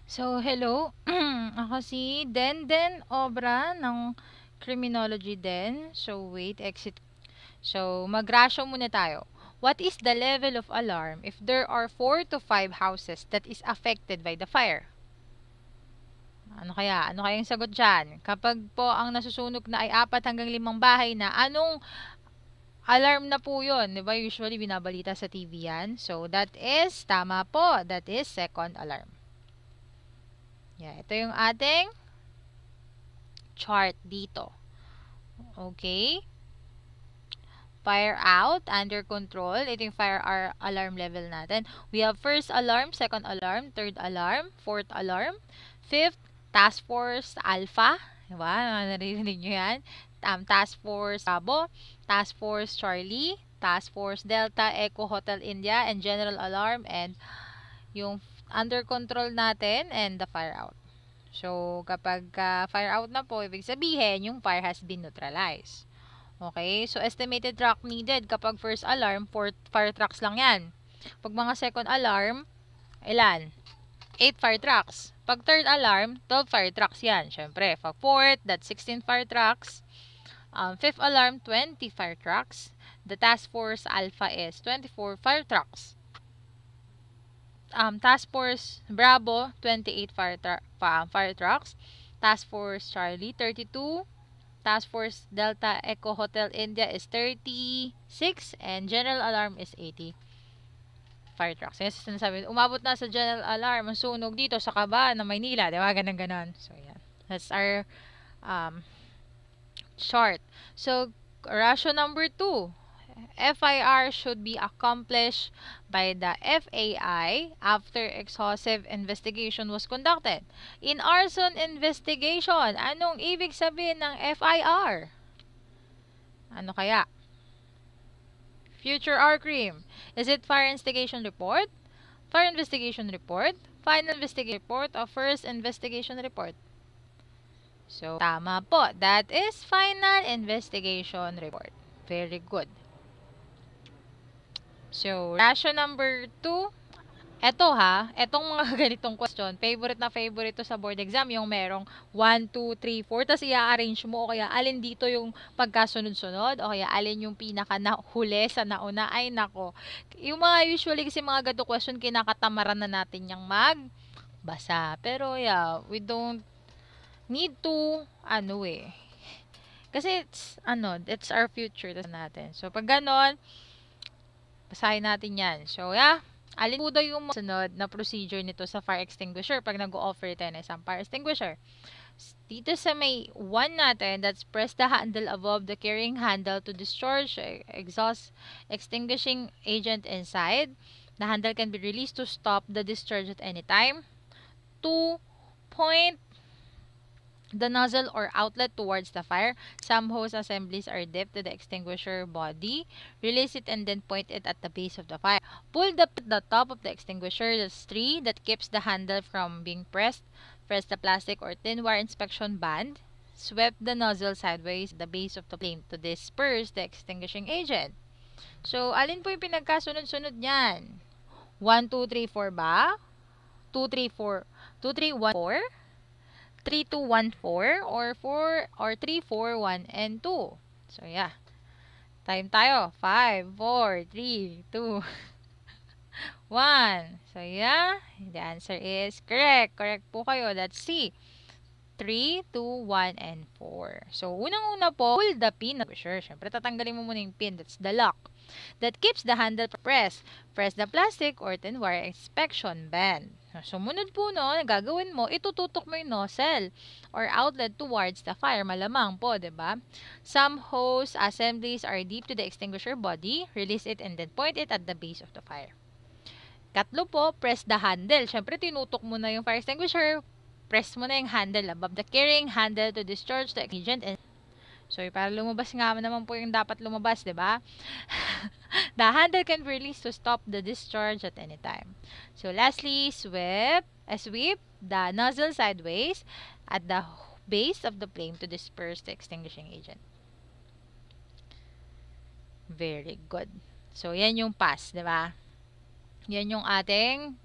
So, hello. Ako si Den Obra ng Criminology din. So, wait, exit. So, mag-ratio muna tayo. What is the level of alarm if there are 4 to 5 houses that is affected by the fire? Ano kaya? Ano kayang sagot dyan? Kapag po ang nasusunog na ay 4 hanggang 5 bahay na, anong alarm na po yun? Diba? Usually, binabalita sa TV yan. So, that is, tama po. That is second alarm. Yeah, ito yung ating chart dito. Okay? Fire out, under control. Ito yung fire alarm level natin. We have first alarm, second alarm, third alarm, fourth alarm, fifth, task force alpha. Diba? Naririnig nyo yan. Task force Bravo, task force Charlie, task force Delta, Echo Hotel India, and general alarm, and yung under control natin, and the fire out. So, kapag fire out na po, ibig sabihin, yung fire has been neutralized. Okay? So, estimated truck needed. Kapag first alarm, 4 fire trucks lang yan. Pag mga second alarm, ilan? 8 fire trucks. Pag third alarm, 12 fire trucks yan. Siyempre, pag fourth, that's 16 fire trucks. Fifth alarm, 20 fire trucks. The task force alpha is 24 fire trucks. Task Force Bravo, 28 fire trucks. Task Force Charlie, 32. Task Force Delta Echo Hotel India is 36. And General Alarm is 80 fire trucks. Yan sinasabi, umabot na sa General Alarm ang sunog dito sa Kaba ng Maynila. Diba? Ganun-ganon. So, yan. That's our chart. So, ratio number 2. FIR should be accomplished by the FAI after exhaustive investigation was conducted. In arson investigation, anong ibig sabihin ng FIR? Ano kaya? Future R-Crime. Is it fire instigation report, fire investigation report, final investigation report, or first investigation report? So, tama po. That is final investigation report. Very good. So, ratio number 2. Eto etong mga ganitong question, favorite na favorite to sa board exam, yung merong 1, 2, 3, 4, tapos i-arrange mo, o kaya alin dito yung pagkasunod-sunod, o kaya alin yung pinaka huli sa nauna. Ay nako, yung mga usually kasi mga ganito question, kinakatamaran na natin yung magbasa. Pero yeah, we don't need to, kasi it's our future natin. So, pag ganon, basahin natin yan. So, yeah. Alin po daw yung sunod na procedure nito sa fire extinguisher pag nag-o-offer tayo ng isang fire extinguisher? Dito sa may 1 natin, that's press the handle above the carrying handle to discharge exhaust extinguishing agent inside. The handle can be released to stop the discharge at any time. 2. Point the nozzle or outlet towards the fire. Some hose assemblies are dipped to the extinguisher body. Release it and then point it at the base of the fire. Pull the top of the extinguisher, the 3, that keeps the handle from being pressed. Press the plastic or thin wire inspection band. Sweep the nozzle sideways at the base of the flame to disperse the extinguishing agent. So, alin po yung pinagkasunod-sunod niyan? 1, 2, 3, 4 ba? 2, 3, 4. 2, 3, 1, 4? 3, 2, 1, 4 or 4 or 3, 4, 1, and 2. So, yeah. Time tayo. 5, 4, 3, 2, 1. So, yeah. The answer is correct. Correct po kayo. That's C. 3, 2, 1, and 4. So, unang-una po, pull the pin. Sure, syempre, tatanggalin mo muna yung pin. That's the lock. That keeps the handle pressed. Press the plastic or thin wire inspection band. Sumunod po gagawin mo, itututok mo yung nozzle or outlet towards the fire. Malamang po, diba? Some hose assemblies are deep to the extinguisher body. Release it and then point it at the base of the fire. Katlo po, press the handle. Siyempre, tinutok mo na yung fire extinguisher. Press mo na yung handle above the carrying handle to discharge the agent. So, para lumabas nga naman po yung dapat lumabas, di ba? The handle can be released to stop the discharge at any time. So, lastly, sweep the nozzle sideways at the base of the flame to disperse the extinguishing agent. Very good. So, yan yung pass, di ba? Yan yung ating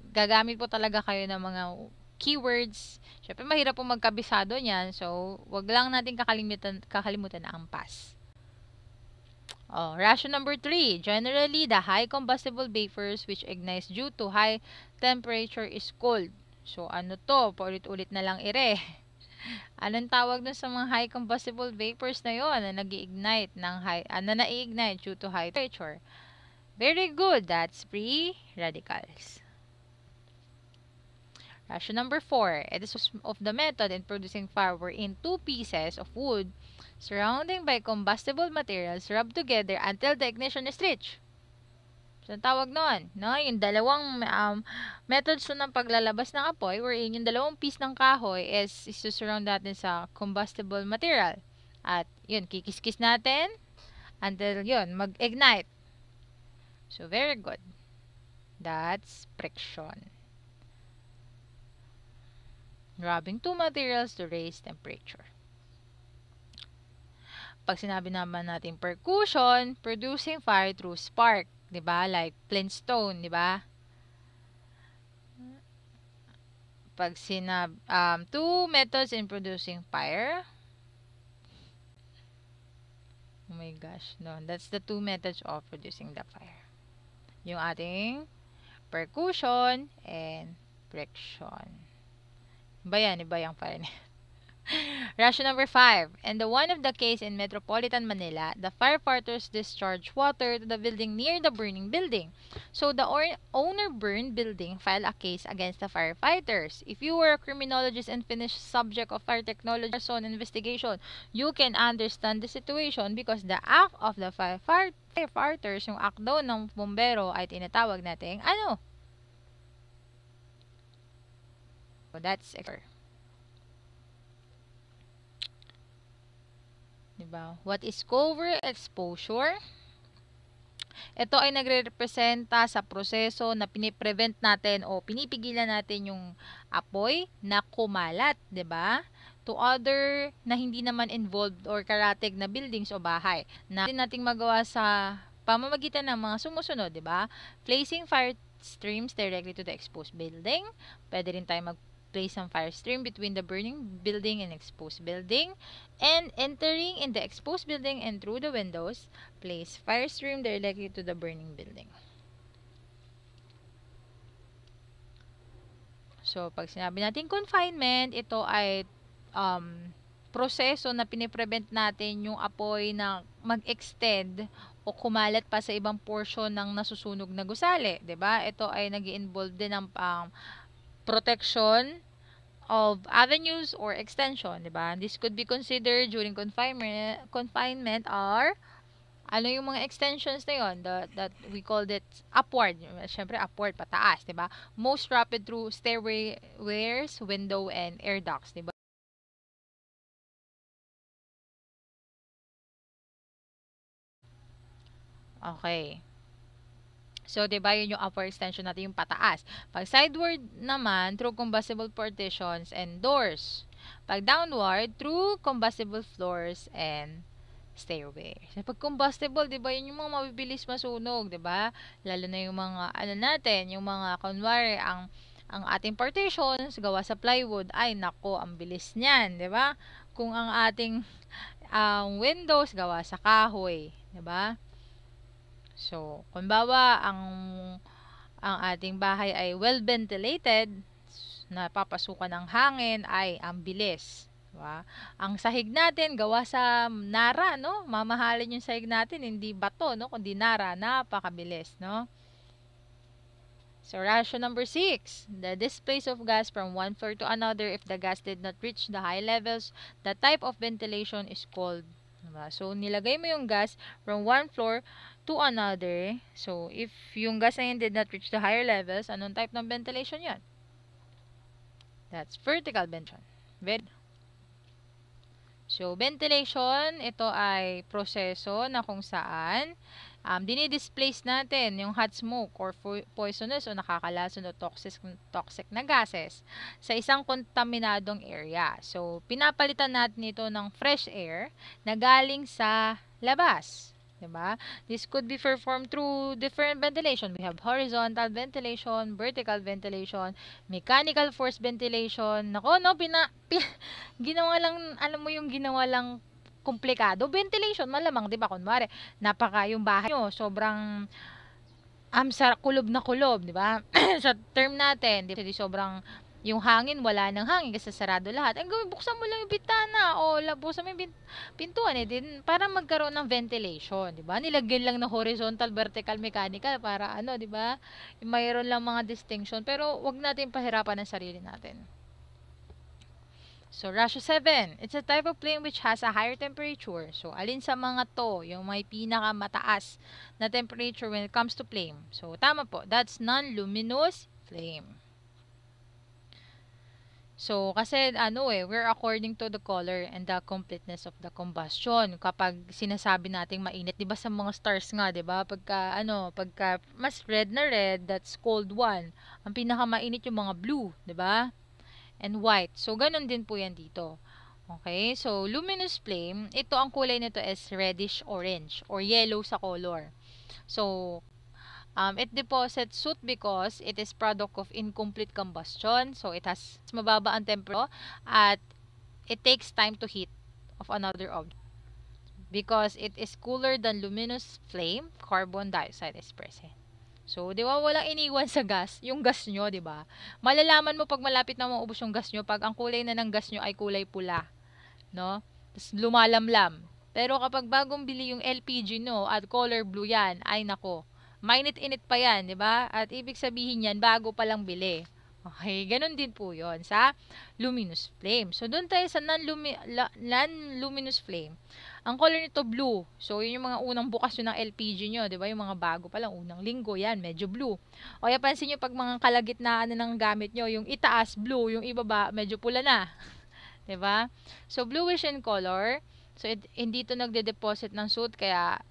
gagamit po talaga kayo ng mga keywords. Syempre, mahirap pong magkabisado niyan. So, wag lang natin kakalimutan na ang pass. Oh, ration number 3. Generally, the high combustible vapors which ignites due to high temperature is cold. So, ano to? Paulit-ulit na lang ire. Anong tawag dun sa mga high combustible vapors na yon na nag-ignite ng na-ignite due to high temperature? Very good. That's free radicals. Ration number 4. It is of the method in producing fire wherein two pieces of wood surrounding by combustible materials rubbed together until the ignition is reached. So, tawag nun, no? Yung dalawang methods ng paglalabas ng apoy wherein yung dalawang piece ng kahoy is isusurround natin sa combustible material. At, yun, kikis-kis natin until, yun, mag-ignite. So, very good. That's friction. Rubbing two materials to raise temperature. Pag sinabi naman natin percussion, producing fire through spark, 'di ba? Like Flintstone, 'di ba? Pag two methods in producing fire. Oh my gosh, no. That's the two methods of producing the fire. Yung ating percussion and friction. Iba yung fire niya. Ration number 5. In the one of the case in Metropolitan Manila, the firefighters discharged water to the building near the burning building. So the owner burned building filed a case against the firefighters. If you were a criminologist and finished subject of fire technology or investigation, you can understand the situation because the act of the firefighters, yung act daw ng bombero ay tinatawag natin ano? So that's it. Diba? What is covert exposure? Ito ay nagre-representa sa proseso na piniprevent natin o pinipigilan natin yung apoy na kumalat, 'di ba? To other na hindi naman involved or karatig na buildings o bahay. Na nating magawa sa pamamagitan ng mga sumusunod, 'di ba? Placing fire streams directly to the exposed building. Pwede rin tayo place some fire stream between the burning building and exposed building, and entering in the exposed building and through the windows, place fire stream directly to the burning building. So, pag sinabi natin confinement, ito ay proseso na piniprevent natin yung apoy na mag-extend o kumalat pa sa ibang portion ng nasusunog na gusali, 'di ba? Ito ay nag-i-involve din ng protection of avenues or extension, 'di ba? This could be considered during confinement or ano yung mga extensions na yon that we called it upward. Syempre upward pataas, 'di ba? Most rapid through stairways, window and air ducts, 'di ba? Okay. So, diba yun yung upward extension natin, yung pataas. Pag sideward naman, through combustible partitions and doors. Pag downward, through combustible floors and stairway. So, pag combustible, diba yun yung mga mabibilis masunog, diba? Lalo na yung mga, ano natin, yung mga, kunwari, ang ating partitions, gawa sa plywood, ay, nako, ang bilis niyan, diba? Kung ang ating windows, gawa sa kahoy, diba? So, kung bawa ang ating bahay ay well ventilated, napapasukan ng hangin ay ang bilis. Diba? Ang sahig natin gawa sa nara, no? Mamahalin yung sahig natin, hindi bato, no? Kundi nara, napakabilis, no? So, ration number 6. The displace of gas from one floor to another if the gas did not reach the high levels, the type of ventilation is called. Diba? So, nilagay mo yung gas from one floor to another. So, if yung gas na yun did not reach the higher levels, anong type ng ventilation yan? That's vertical ventilation. So, ventilation, ito ay proseso na kung saan dinidisplace natin yung hot smoke or poisonous o nakakalason o toxic na gases sa isang kontaminadong area. So, pinapalitan natin ito ng fresh air na galing sa labas. Diba? This could be performed through different ventilation. We have horizontal ventilation, vertical ventilation, mechanical force ventilation. Nako, no, ginawa lang, alam mo yung ginawa lang komplikado. Ventilation, malamang, di ba? Kunwari, napaka yung bahay nyo, sobrang sa kulob na kulob, di ba? Sa term natin, di sobrang yung hangin, wala nang hangin kasi sarado lahat. Ang gawin, buksan mo lang yung bitana o buksan mo yung pintuan din para magkaroon ng ventilation, di ba? Nilagyan lang na horizontal, vertical, mechanical para ano, di ba? Mayroon lang mga distinction pero wag natin pahirapan ang sarili natin. So, ratio 7. It's a type of flame which has a higher temperature. So, alin sa mga to, yung may pinakamataas na temperature when it comes to flame. So, tama po. That's non-luminous flame. So, kasi we're according to the color and the completeness of the combustion. Kapag sinasabi nating mainit, 'di ba sa mga stars nga, 'di ba? Pagka mas red na red, that's cold one. Ang pinakamainit yung mga blue, 'di ba? And white. So, ganun din po 'yan dito. Okay? So, luminous flame, ito ang kulay nito is reddish orange or yellow sa color. So, it deposits soot because it is product of incomplete combustion. So, it has mababa ang temperature at it takes time to heat of another object. Because it is cooler than luminous flame, carbon dioxide is present. So, di ba walang iniwan sa gas, yung gas nyo, di ba? Malalaman mo pag malapit na maubos yung gas nyo, pag ang kulay na ng gas nyo ay kulay pula, no? Tapos lumalamlam. Pero kapag bagong bili yung LPG no at color blue yan, ay nako, mainit-init pa yan, di ba? At ibig sabihin yan, bago pa lang bili. Okay, ganun din po yon sa luminous flame. So, doon tayo sa non-luminous flame. Ang color nito blue. So, yun yung mga unang bukas yun ng LPG nyo, di ba? Yung mga bago pa lang, unang linggo, yan, medyo blue. O kaya pansin nyo, pag mga kalagitnaan na ng gamit nyo, yung itaas blue, yung ibaba medyo pula na. Di ba? So, bluish in color. So, hindi ito nagde-deposit ng soot, kaya,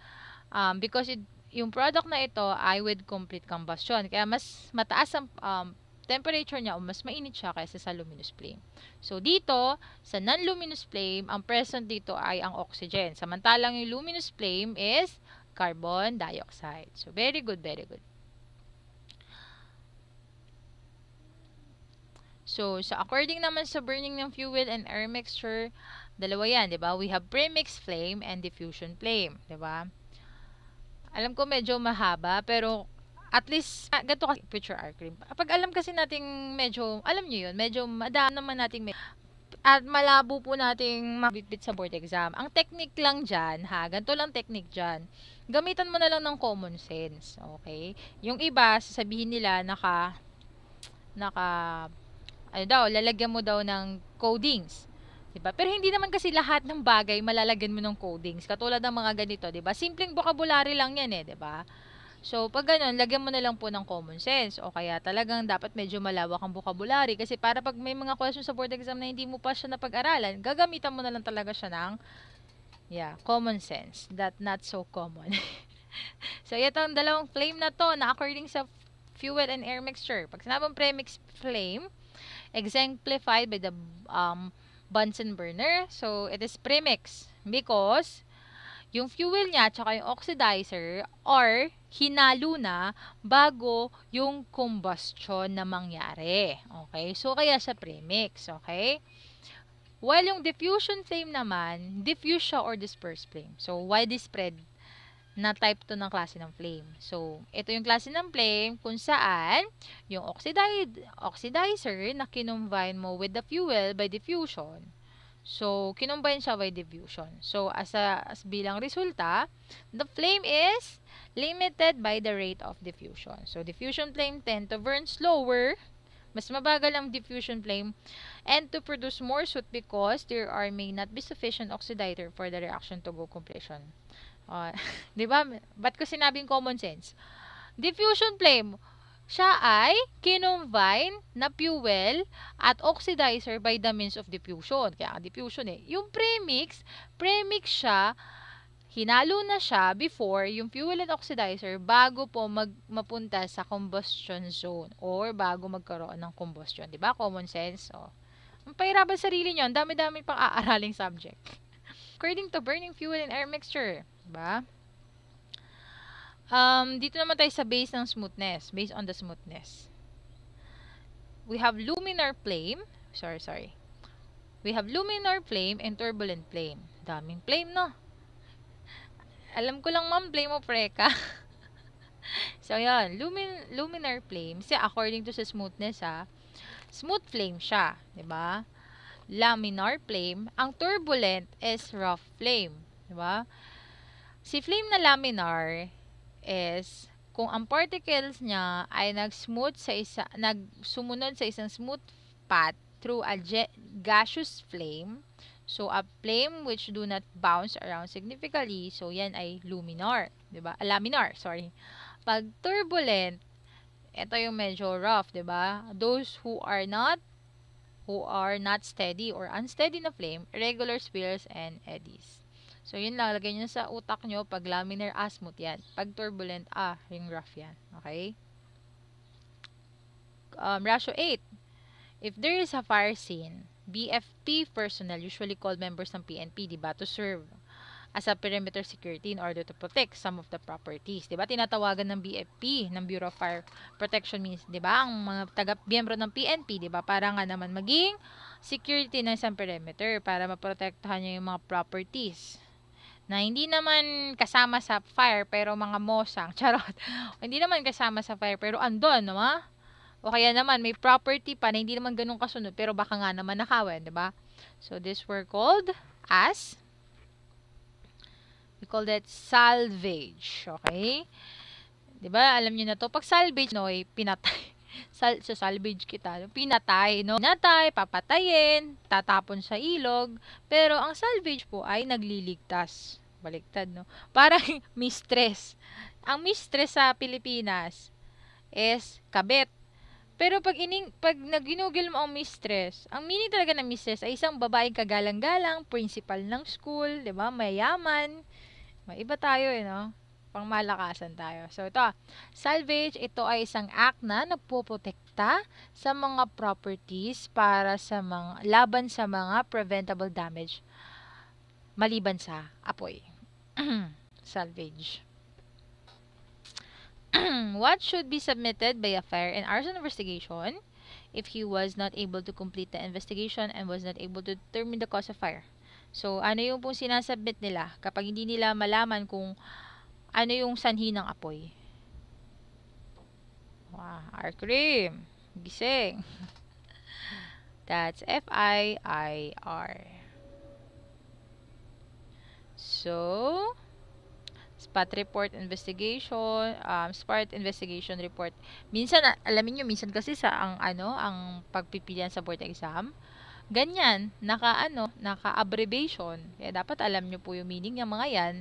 because yung product na ito ay with complete combustion. Kaya, mas mataas ang temperature niya o mas mainit siya kaysa sa luminous flame. So, dito, sa non-luminous flame, ang present dito ay ang oxygen. Samantalang yung luminous flame is carbon dioxide. So, very good, very good. So, according naman sa burning ng fuel and air mixture, dalawa yan, di ba? We have premix flame and diffusion flame, di ba? Alam ko medyo mahaba, pero at least, ganito kasi picture arc cream. Kapag alam kasi nating medyo, alam nyo yun, medyo madaan naman nating at malabo po nating mabitbit sa board exam. Ang technique lang dyan, ganito lang technique dyan. Gamitan mo na lang ng common sense, okay? Yung iba, sasabihin nila, lalagyan mo daw ng codings. Diba? Pero hindi naman kasi lahat ng bagay malalagyan mo ng codings. Katulad ng mga ganito, diba? Simpleng vocabulary lang yan diba? So, pag ganun, lagyan mo na lang po ng common sense. O kaya talagang dapat medyo malawak ang vocabulary. Kasi para pag may mga questions sa board exam na hindi mo pa siya napag-aralan, gagamitan mo na lang talaga siya ng, common sense. That not so common. So, itong dalawang flame na to, na according sa fuel and air mixture. Pag sinabang premix flame, exemplified by the Bunsen burner. So, it is premix because yung fuel niya tsaka yung oxidizer or hinalo na bago yung combustion na mangyari. Okay? So, kaya siya premix. Okay? While yung diffusion flame naman, diffuse siya or disperse flame. So, widely spread na type to ng klase ng flame. So, ito yung klase ng flame kung saan yung oxidizer na kinumbine mo with the fuel by diffusion. So, kinumbine siya by diffusion. So, as bilang resulta, the flame is limited by the rate of diffusion. So, diffusion flame tend to burn slower, mas mabagal ang diffusion flame, and to produce more soot because there may not be sufficient oxidizer for the reaction to go completion. Di ba? Ba't ko sinabing common sense? Diffusion flame, siya ay kinumbine na fuel at oxidizer by the means of diffusion. Kaya diffusion Yung premix siya, hinalo na siya before yung fuel and oxidizer bago po mapunta sa combustion zone or bago magkaroon ng combustion. Diba? Common sense. Ang pahirapan sarili nyo, ang dami-dami pang aaraling subject. According to burning fuel and air mixture. Diba? Dito naman tayo sa base ng smoothness. Based on the smoothness. We have luminar flame. Sorry. We have luminar flame and turbulent flame. Daming flame, no? Alam ko lang, ma'am, flame of Reka. So, yan. Luminar flame. Kasi according to sa smoothness, smooth flame siya. 'Di ba? Laminar flame. Ang turbulent is rough flame. 'Di ba? Si flame na laminar is kung ang particles niya ay nagsumunod sa isang smooth path through a gaseous flame, so a flame which do not bounce around significantly, so yan ay luminar, 'di ba? Laminar, sorry. Pag turbulent, ito yung medyo rough, 'di ba? Those who are not steady or unsteady na flame, irregular spirals and eddies. So, yun lang. Lagay nyo sa utak nyo. Pag laminar, smooth yan. Pag turbulent, yung rough yan. Okay? Ratio 8. If there is a fire scene, BFP personnel, usually called members ng PNP, diba, to serve as a perimeter security in order to protect some of the properties. Diba? Tinatawagan ng BFP, ng Bureau of Fire Protection means, diba? Ang mga taga-miyembro ng PNP, diba? Para nga naman maging security ng isang perimeter para maprotektahan niya yung mga properties na hindi naman kasama sa fire pero mga mosang, charot. Hindi naman kasama sa fire pero andon, no? O kaya naman may property pa na hindi naman ganun kasunod pero baka nga naman nakawin, 'di ba? So this were called as, we call that salvage, okay? 'Di ba? Alam niyo na 'to, pag salvage no, pinatay. Sa salvage kita, pinatay, no? Pinatay, papatayin, tatapon sa ilog, pero ang salvage po ay nagliligtas. Baliktad, no? Parang mistress. Ang mistress sa Pilipinas is kabit. Pero pag naginugil mo ang mistress, ang meaning talaga ng mistress ay isang babaeng kagalang-galang, principal ng school, 'di ba? Mayaman. Maiba tayo, no? Pangmalakasan tayo. So, ito, salvage, ito ay isang act na nagpoprotekta sa mga properties para sa mga, laban sa mga preventable damage maliban sa apoy. Salvage. What should be submitted by a fire and arson investigation if he was not able to complete the investigation and was not able to determine the cause of fire? So, ano yung pong sinasubmit nila kapag hindi nila malaman kung ano yung sanhi ng apoy? Wow, R-cream. Gising. That's FIIR. So, spot report investigation, spot investigation report. Minsan, alamin nyo, minsan kasi sa ang pagpipilian sa board exam, ganyan, naka-abbreviation. Kaya dapat alam nyo po yung meaning ng mga yan.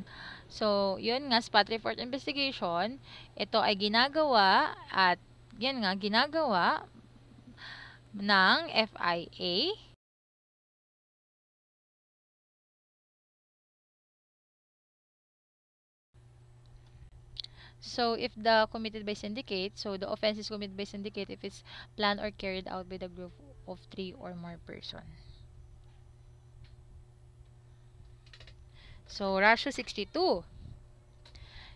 So, yun nga, spot report investigation, ito ay ginagawa at yan nga, ginagawa ng FIA. So, if the committed by syndicate, so the offense is committed by syndicate if it's planned or carried out by the group of 3 or more person. So, ratio 62.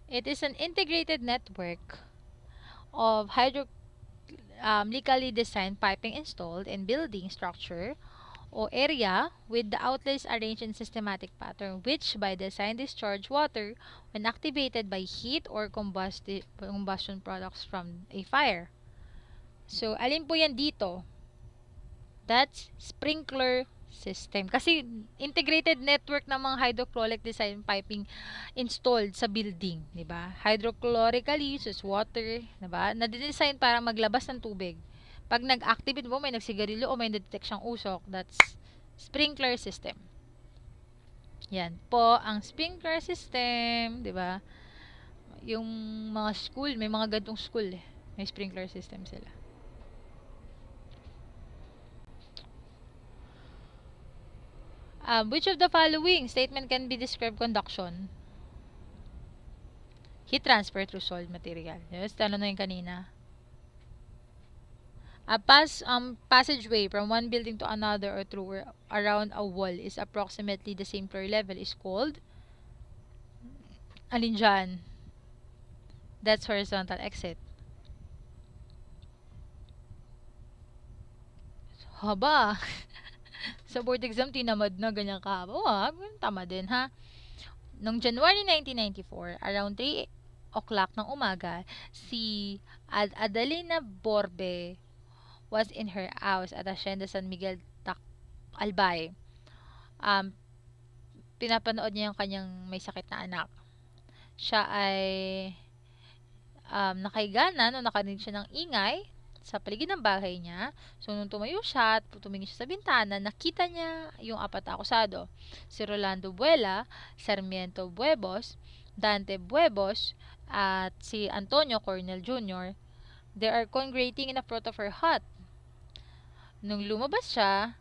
It is an integrated network of legally designed piping installed in building structure or area with the outlets arranged in systematic pattern which by design discharge water when activated by heat or combustion products from a fire. So, alin po yan dito? That's sprinkler system. Kasi integrated network ng mga hydraulic design piping installed sa building, 'di ba? Hydrochlorically uses water, 'di ba? Na-design para maglabas ng tubig. Pag nag-activate mo, may nagsigarilyo o may na-detect siyang usok, that's sprinkler system. Yan po ang sprinkler system, 'di ba? Yung mga school, may mga gantong school eh. May sprinkler system sila. Which of the following statement can be described conduction? Heat transfer through solid material. Yes, tanong na yung kanina. A passageway from one building to another or through or around a wall is approximately the same floor level is called, alin dyan? That's horizontal exit. Haba. Sa board exam, tinamad na ganyan ka. Wag, tama din ha. Noong January 1994, around 3 o'clock ng umaga, si Adelina Borbe was in her house at Hacienda San Miguel Albay. Um, Pinapanood niya yung kanyang may sakit na anak. Siya ay nakahiga na nung nakarinig siya ng ingay sa paligid ng bahay niya. So, nung tumayo siya at tumingin siya sa bintana, nakita niya yung apat na akusado. Si Rolando Buela, Sarmiento Buebos, Dante Buebos, at si Antonio Cornel Jr. They are congregating in a front of her hut. Nung lumabas siya,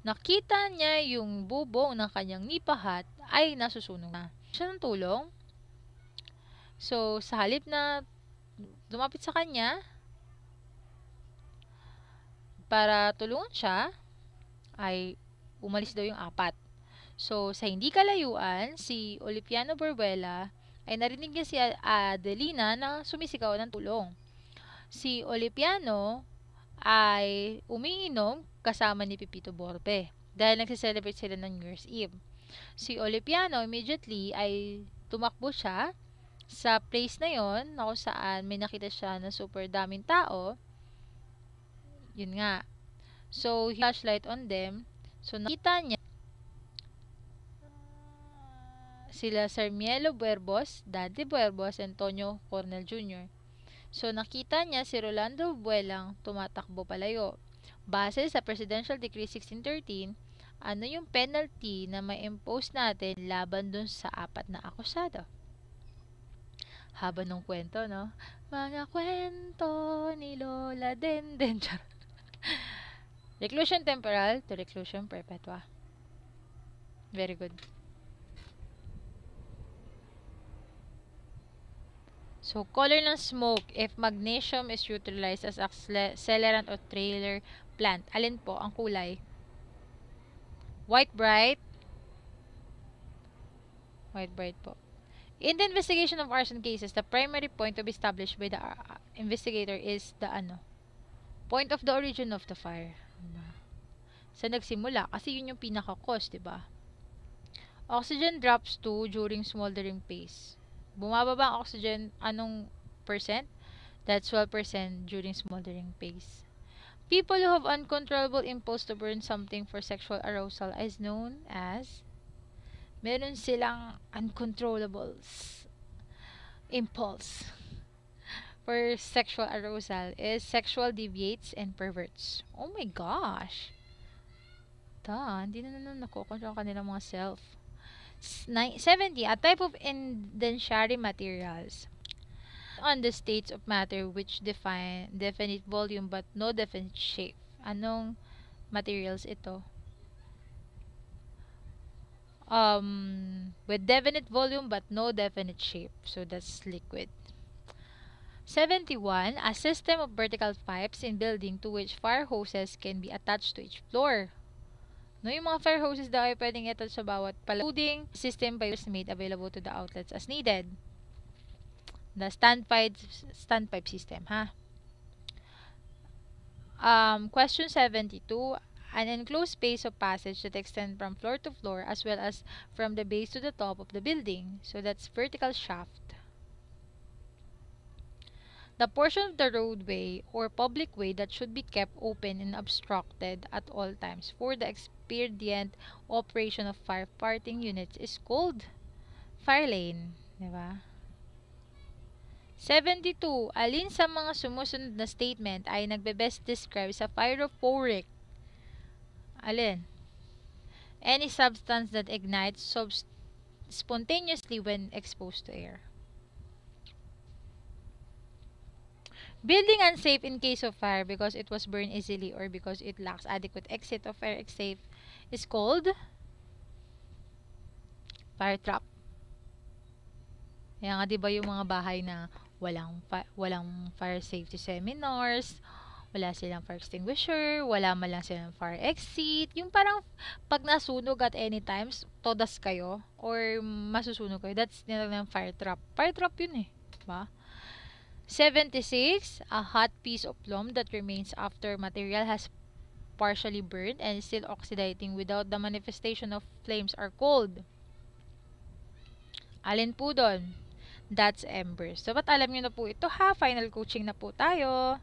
nakita niya yung bubong ng kanyang nipahat ay nasusunog na. Siya ng tulong. So, sa halip na lumapit sa kanya para tulungan siya, ay umalis daw yung apat. So, sa hindi kalayuan, si Olipiano Borbuela ay narinig niya si Adelina na sumisigaw ng tulong. Si Olipiano ay umiinom kasama ni Pepito Borbe dahil nagsiselebrate sila ng New Year's Eve. Si Olipiano immediately ay tumakbo siya sa place na yon na kung saan may nakita siya na super daming tao. Yun nga. So, he flashlight on them. So, nakita niya sila Sarmiento Buerbos, Dante Buerbos, Antonio Cornel Jr. So, nakita niya si Rolando Buelang tumatakbo palayo. Base sa Presidential Decree 1613, ano yung penalty na may impose natin laban dun sa apat na akusado? Haba ng kwento, no? Mga kwento ni Lola Denden. Reclusion temporal to reclusion perpetua. Very good. So, color ng smoke if magnesium is utilized as accelerant or trailer plant. Alin po ang kulay? White bright. White bright po. In the investigation of arson cases, the primary point to be established by the investigator is the point of the origin of the fire. Sa nagsimula, kasi yun yung pinaka-cause, diba? Oxygen drops to during smoldering phase. Bumaba ba ang oxygen? Anong percent? That's 12% during smoldering phase. People who have uncontrollable impulse to burn something for sexual arousal is known as meron silang uncontrollable impulse for sexual arousal is sexual deviates and perverts. Oh my gosh. Hindi na nakokontrol kanilang mga self. 70. A type of indentary materials on the states of matter which define definite volume but no definite shape. Anong materials ito? With definite volume but no definite shape. So, that's liquid. 71. A system of vertical pipes in building to which fire hoses can be attached to each floor. No, yung mga fire hoses daw ay pwedeng attach sa bawat palading system by made available to the outlets as needed. The standpipe system, ha? Question 72. An enclosed space of passage that extends from floor to floor as well as from the base to the top of the building. So, that's vertical shaft. The portion of the roadway or public way that should be kept open and obstructed at all times for the expedient operation of firefighting units is called fire lane. Diba? 72. Alin sa mga sumusunod na statement ay nagbe-best describe sa pyrophoric? Alin? Any substance that ignites spontaneously when exposed to air. Building unsafe in case of fire because it was burned easily or because it lacks adequate exit of fire escape is called fire trap. Kaya nga 'di ba yung mga bahay na walang fire safety seminars, Wala silang fire extinguisher, wala man lang silang fire exit. Yung parang pag nasunog at any times, todas kayo or masusunog kayo. That's ng fire trap. Fire trap yun eh. Diba? 76, a hot piece of loam that remains after material has partially burned and is still oxidating without the manifestation of flames are cold. Alin po doon? That's embers. So, ba't alam nyo na po ito ha? Final coaching na po tayo.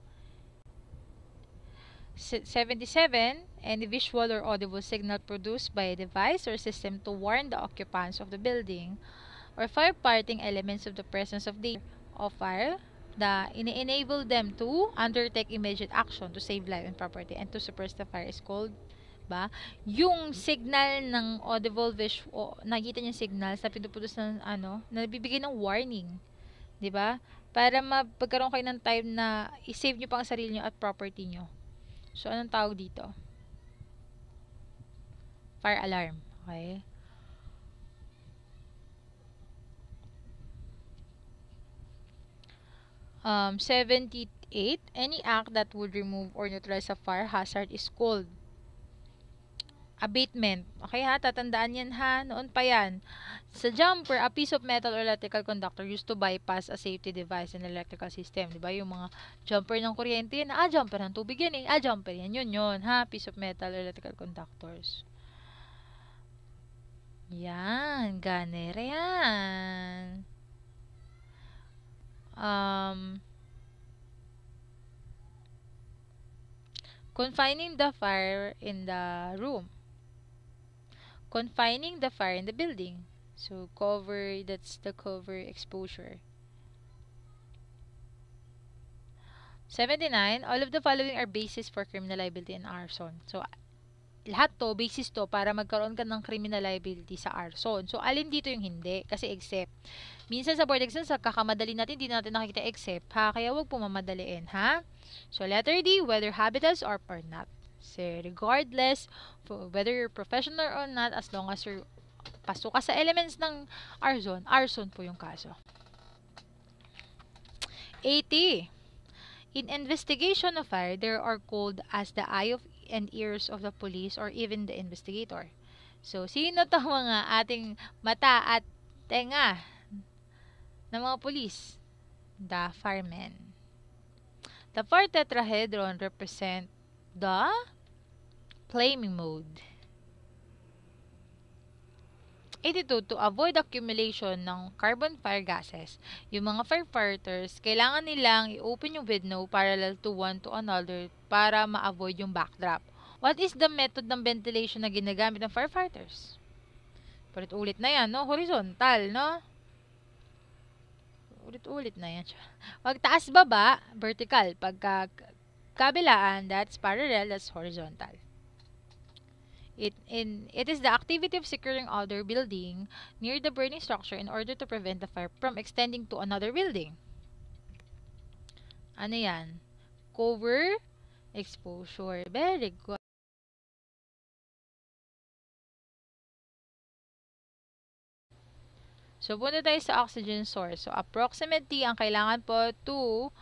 77, any visual or audible signal produced by a device or system to warn the occupants of the building or firefighting elements of the presence of danger of fire that enable them to undertake immediate action to save life and property and to suppress the fire is called ba? Yung signal ng audible visual, nakita niyo signal sa pinuproduce ng nabibigay ng warning, 'di ba? Para mapagkaroon kayo ng time na i-save niyo pa ang sarili niyo at property niyo. So anong tawag dito? Fire alarm, okay? Um, 78, any act that would remove or neutralize a fire hazard is called abatement. Okay ha, tatandaan yan ha, noon pa yan. Sa jumper, a piece of metal or electrical conductor used to bypass a safety device in electrical system. Diba? Yung mga jumper ng kuryente yan, jumper ng tubig yan eh, jumper yan, yun ha, piece of metal or electrical conductors. Yan, ganere yan. Confining the fire in the room. Confining the fire in the building. So, cover, that's the cover exposure. 79, all of the following are basis for criminal liability and arson. So, lahat to, basis to, para magkaroon ka ng criminal liability sa arson. So, alin dito yung hindi? Kasi except. Minsan sa board exam, sa kakamadali natin, hindi natin nakikita except, ha? Kaya huwag po mamadaliin, ha? So, letter D, whether habitats or not. So, regardless, whether you're professional or not, as long as you're pasok ka sa elements ng arson po yung kaso. 80. In investigation of fire, there are called as the eye of and ears of the police or even the investigator. So, sino to mga ating mata at tenga ng mga police? The firemen. The four tetrahedron represent the flaming mode. 82. To avoid accumulation ng carbon fire gases, yung mga firefighters, kailangan nilang i-open yung window parallel to one to another para ma-avoid yung backdraft. What is the method ng ventilation na ginagamit ng firefighters? Ulit-ulit na yan, no? Horizontal, no? Ulit-ulit na yan. Pag taas-baba, vertical. Pagka kabilaan, that's parallel, that's horizontal. It is the activity of securing other building near the burning structure in order to prevent the fire from extending to another building. Ano yan? Cover exposure. Very good. So, punta tayo sa oxygen source. So, approximately, ang kailangan po to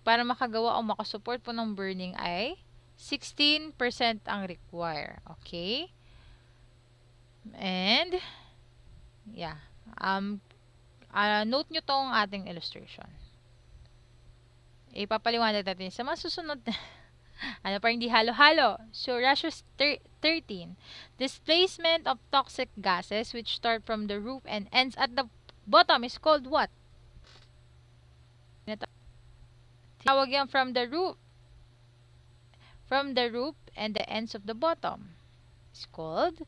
para makagawa o makasupport po ng burning ay 16% ang require. Okay? And, yeah. Note nyo tong ating illustration. Ipapaliwanag natin sa mga susunod na ano pa hindi halo-halo. So, ratio 13. Displacement of toxic gases which start from the roof and ends at the bottom is called what? Tawag yan from the roof. From the roof and the ends of the bottom is called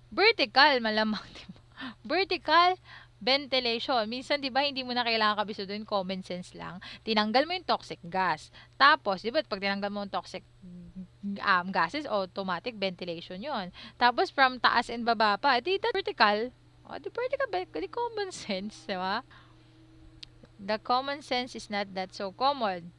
vertical. Malamang vertical ventilation. Minsan, di ba, hindi mo na kailangan kabisuduin, common sense lang. Tinanggal mo yung toxic gas. Tapos, di ba, pag tinanggal mo yung toxic gases, automatic ventilation yon. Tapos, from taas and baba pa, di vertical. Di vertical, di common sense, di ba? The common sense is not that so common.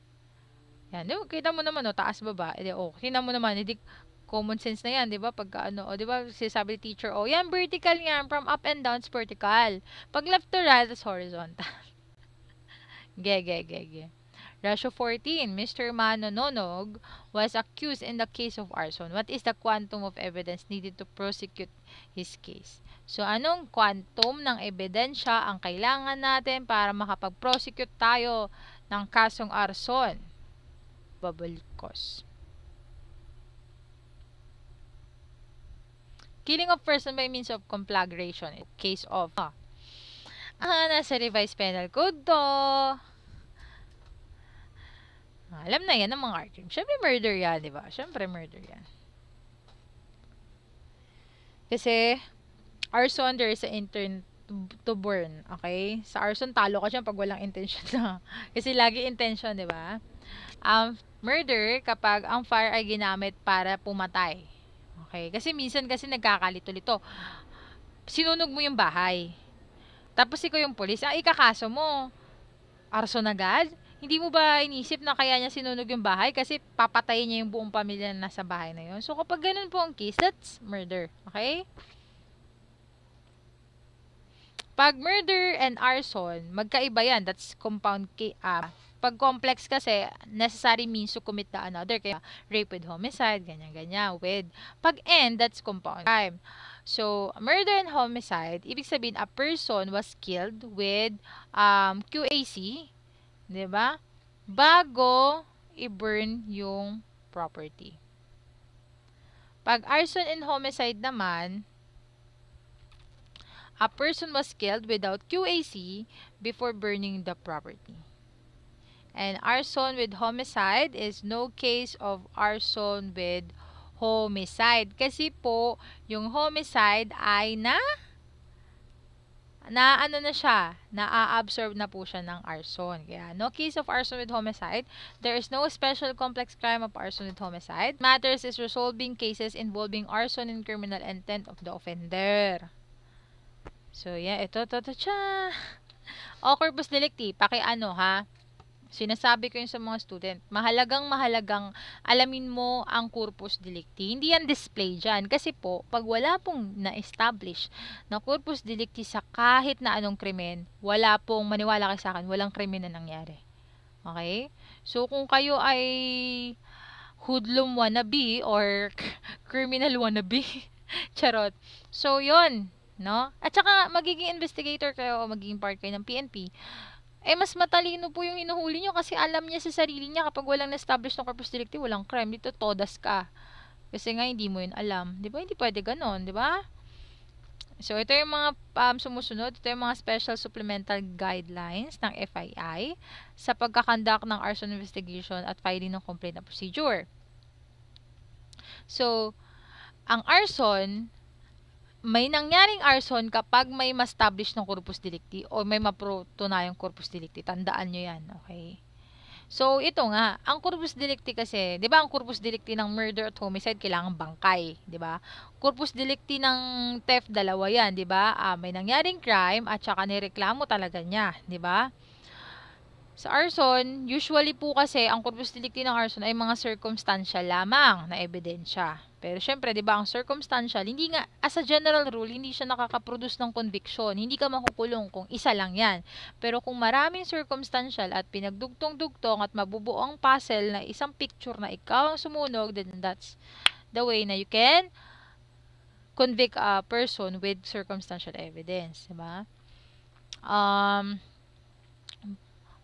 Yan, di ba, kita mo naman, taas baba. Kita mo naman, hindi common sense na yan, di ba? Pagka di ba, sinasabi ni teacher, yan, vertical yan, from up and down, it's vertical. Pag left to right, it's horizontal. Ge. Ratio 14, Mr. Manononog was accused in the case of arson. What is the quantum of evidence needed to prosecute his case? So, anong quantum ng ebidensya ang kailangan natin para makapag-prosecute tayo ng kasong arson? Probable cause. Killing of person by means of conflagration in case of nasa revised penal code to. Alam na yan ng mga art crime. Siyempre murder yan, di ba? Siyempre murder yan. Kasi arson, there is an intent to burn. Okay? Sa arson, talo ka dyan pag walang intention na. Kasi lagi intention, di ba? Murder, kapag ang fire ay ginamit para pumatay. Okay? Kasi minsan kasi nagkakalito-lito. Sinunog mo yung bahay. Tapos ikaw yung polis, ikakaso mo. Arson agad? Hindi mo ba inisip na kaya niya sinunog yung bahay? Kasi papatayin niya yung buong pamilya na nasa bahay na yun. So, kapag ganun po ang case, that's murder. Okay? Pag murder and arson, magkaiba yan. That's compound case. Pag complex kasi, necessary means to commit the another. Kaya, rape with homicide, ganyan-ganyan. Pag end, that's compound crime. So, murder and homicide, ibig sabihin, a person was killed with QAC, diba? Bago i-burn yung property. Pag arson and homicide naman, a person was killed without QAC before burning the property. And arson with homicide is no case of arson with homicide. Kasi po, yung homicide ay na-absorb na po siya ng arson. Kaya, no case of arson with homicide. There is no special complex crime of arson with homicide. Matters is resolving cases involving arson and criminal intent of the offender. So, yeah, ito. O corpus delicti, sinasabi ko yun sa mga student, mahalagang alamin mo ang corpus delicti. Hindi yan display dyan. Kasi po, pag wala pong na-establish na corpus delicti sa kahit na anong krimen, wala pong, maniwala kayo sa akin, walang krimen na nangyari. Okay? So, kung kayo ay hoodlum wannabe or criminal wannabe, charot. So, yun. No? At saka, magiging investigator kayo o magiging part kayo ng PNP, mas matalino po yung hinuhuli nyo kasi alam niya sa sarili niya kapag walang na-establish ng corpus delicti, walang crime. Dito, todas ka. Kasi nga, hindi mo yun alam. Di ba? Hindi pwede ganon. Di ba? So, ito yung mga sumusunod. Ito yung mga special supplemental guidelines ng FII sa pagkakandak ng arson investigation at filing ng complaint na procedure. So, ang arson, may nangyaring arson kapag may ma-establish ng corpus delicti o may maprotunayang corpus delicti. Tandaan nyo yan, okay? So, ito nga, ang corpus delicti kasi, di ba ang corpus delicti ng murder at homicide, kailangan bangkay, di ba? Corpus delicti ng theft, dalawa yan, di ba? May nangyaring crime at saka nireklamo talaga niya, di ba? Sa arson, usually po kasi, ang corpus delicti ng arson ay mga circumstantial lamang na ebidensya. Pero syempre, di ba, ang circumstantial, hindi nga, as a general rule, hindi siya nakakaproduce ng conviction. Hindi ka makukulong kung isa lang yan. Pero kung maraming circumstantial at pinagdugtong-dugtong at mabubuo ang puzzle na isang picture na ikaw ang sumunog, then that's the way na you can convict a person with circumstantial evidence. Diba?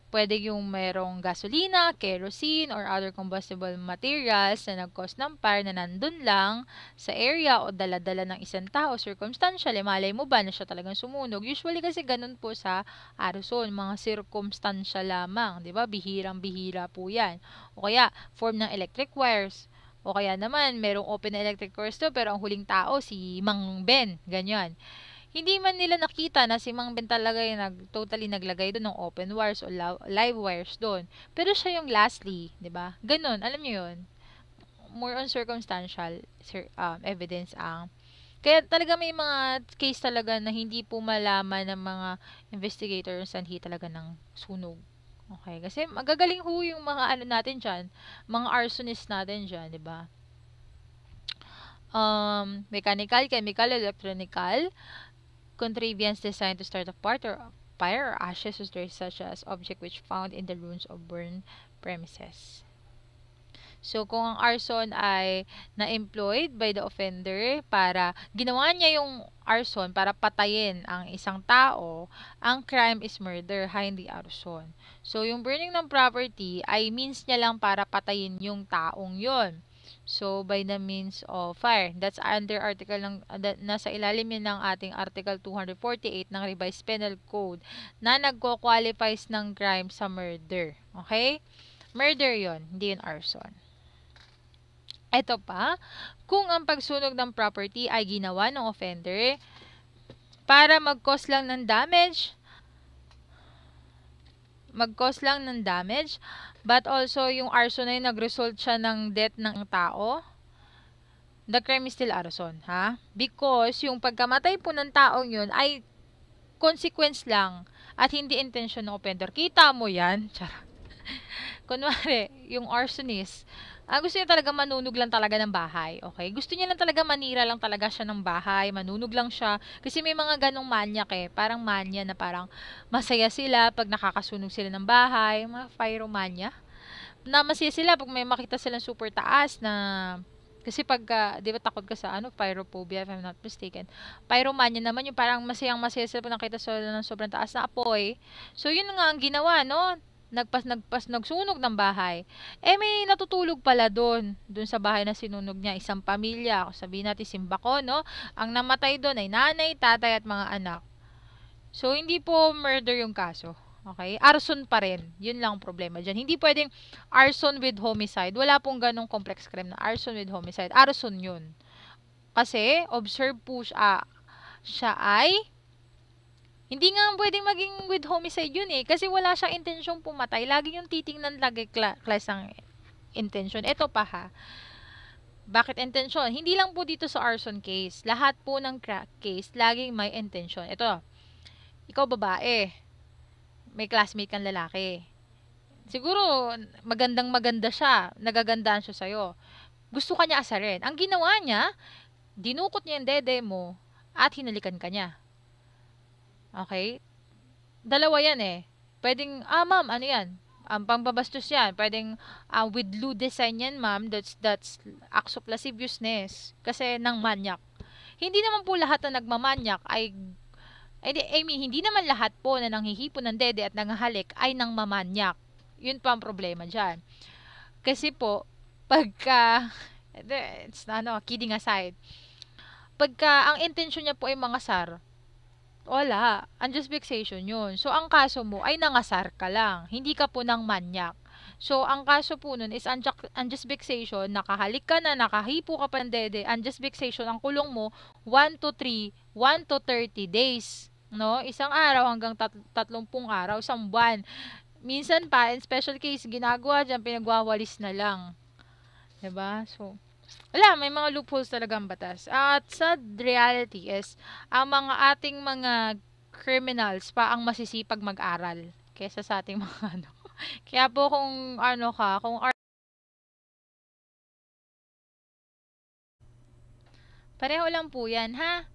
Pwede yung merong gasolina, kerosene, or other combustible materials na nag-cause ng fire na nandun lang sa area o dala-dala ng isang tao, circumstantial, malay mo ba na siya talagang sumunog? Usually kasi ganun po sa arson, mga circumstantial lamang, di ba? Bihirang-bihira po yan. O kaya, form ng electric wires. O kaya naman, merong open na electric wires to, pero ang huling tao, si Mang Ben, ganyan. Hindi man nila nakita na si Mang Ben talaga yung totally naglagay doon ng open wires o live wires doon. Pero siya yung lastly, di ba? Ganun, alam niyo yun. More on circumstantial evidence ang. Kaya talaga may mga case talaga na hindi po malaman ng mga investigators sanhi talaga ng sunog. Okay, kasi magagaling ho yung mga natin dyan, mga arsonist natin dyan, di ba? Mechanical, chemical, electronical, contrivance designed to start a fire or ashes such as object which found in the ruins of burned premises. So, kung ang arson ay na-employed by the offender para ginawa niya yung arson para patayin ang isang tao, ang crime is murder, hindi arson. So, yung burning ng property ay means niya lang para patayin yung taong yon. So, by the means of fire. That's under article ng, nasa ilalim yun ng ating Article 248 ng Revised Penal Code na nagko-qualifies ng crime sa murder. Okay? Murder yon, hindi yun arson. Ito pa, kung ang pagsunog ng property ay ginawa ng offender para mag-cause lang ng damage, but also yung arson ay nag-result siya ng death ng tao, the crime is still arson, ha? Because yung pagkamatay po ng taong yun ay consequence lang at hindi intention ng offender. Kita mo yan? Charot. Kunwari, yung arsonist, gusto niya talaga manunog lang talaga ng bahay, okay? Gusto niya lang talaga manira lang talaga siya ng bahay, manunog lang siya. Kasi may mga ganong manyak parang manya na parang masaya sila pag nakakasunog sila ng bahay, mga pyromania. Na masaya sila pag may makita silang super taas na, kasi pag, di ba takot ka sa pyrophobia if I'm not mistaken. Pyromania naman yung parang masaya sila pag nakita sila ng sobrang taas na apoy. So yun nga ang ginawa, no? Nagsunog ng bahay. May natutulog pala doon sa bahay na sinunog niya, isang pamilya, sabihin natin simbako, no? Ang namatay doon ay nanay, tatay at mga anak. So hindi po murder yung kaso. Okay? Arson pa rin. Yun lang ang problema dyan. Hindi pwedeng arson with homicide. Wala pong ganong complex crime na arson with homicide. Arson yun. Kasi, observe po siya ay hindi nga pwedeng maging with homicide yun kasi wala siyang intensyong pumatay. Lagi yung titingnan lagi class ang intention. Ito pa ha. Bakit intention? Hindi lang po dito sa arson case. Lahat po ng case, laging may intention. Ito, ikaw babae, may classmate kang lalaki. Siguro, maganda siya. Nagagandaan siya sa'yo. Gusto ka niya asarin. Ang ginawa niya, dinukot niya yung dede mo at hinalikan ka niya. Okay? Dalawa yan Pwedeng, ma'am, ano yan? Pangbabastos yan. Pwedeng, with lewd design yan, ma'am. That's acts of lasciviousness. Kasi ng manyak. Hindi naman po lahat na nagmamanyak hindi naman lahat po na nanghihipo ng dede at nanghahalik ay nang mamanyak. Yun pa ang problema dyan. Kasi po, pagka, it's kidding aside, pagka ang intention niya po ay mangasar, wala. Unjust vexation yun. So, ang kaso mo ay nangasar ka lang. Hindi ka po nang manyak. So, ang kaso po nun is unjust vexation, nakahalik ka na, nakahipo ka pa ng dede, unjust vexation, ang kulong mo, 1 to 30 days. No? Isang araw hanggang 30 araw, isang buwan. Minsan pa, in special case, ginagawa dyan, pinagwawalis na lang. Diba? So, wala, may mga loopholes talaga ang batas. At sa reality is, ang mga ating mga criminals pa ang masisipag mag-aral kaysa sa ating mga Kaya po kung pareho lang po yan, ha?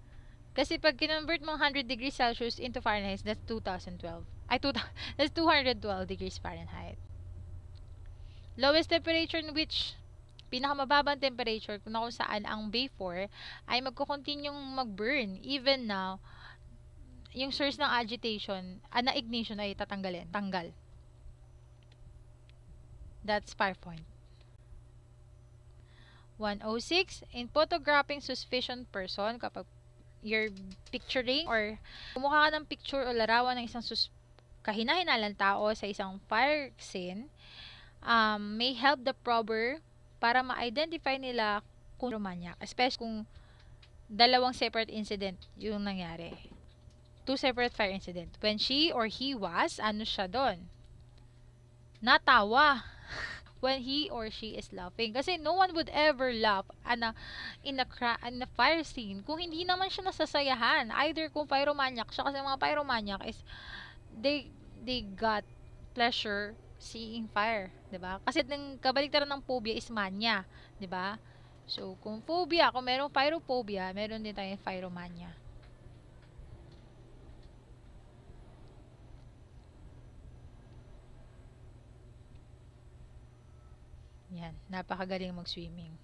Kasi pag kinonvert mo 100 degrees Celsius into Fahrenheit, that's 2012. That's 212 degrees Fahrenheit. Lowest temperature in which pinakamababang temperature kung saan ang B4 ay magko-continue mag-burn even now yung source ng agitation na ignition ay tanggal. That's fire point. 106, in photographing suspicious person, kapag you're picturing or kumuha ka ng picture o larawan ng isang kahina-hinalang tao sa isang fire scene, may help the prober para ma-identify nila kung manyak, especially kung dalawang separate incident yung nangyari. 2 separate fire incident. When she or he was, siya doon? Natawa. When he or she is laughing. Kasi no one would ever laugh in a fire scene kung hindi naman siya nasasayahan. Either kung pyromaniac siya, kasi mga pyromaniac is they got pleasure seeing fire, 'di ba? Kasi ng kabaliktaran ng phobia is mania, 'di ba? So, kung phobia, kung merong pyrophobia, meron din tayong pyromania. Yan, napakagaling mag-swimming.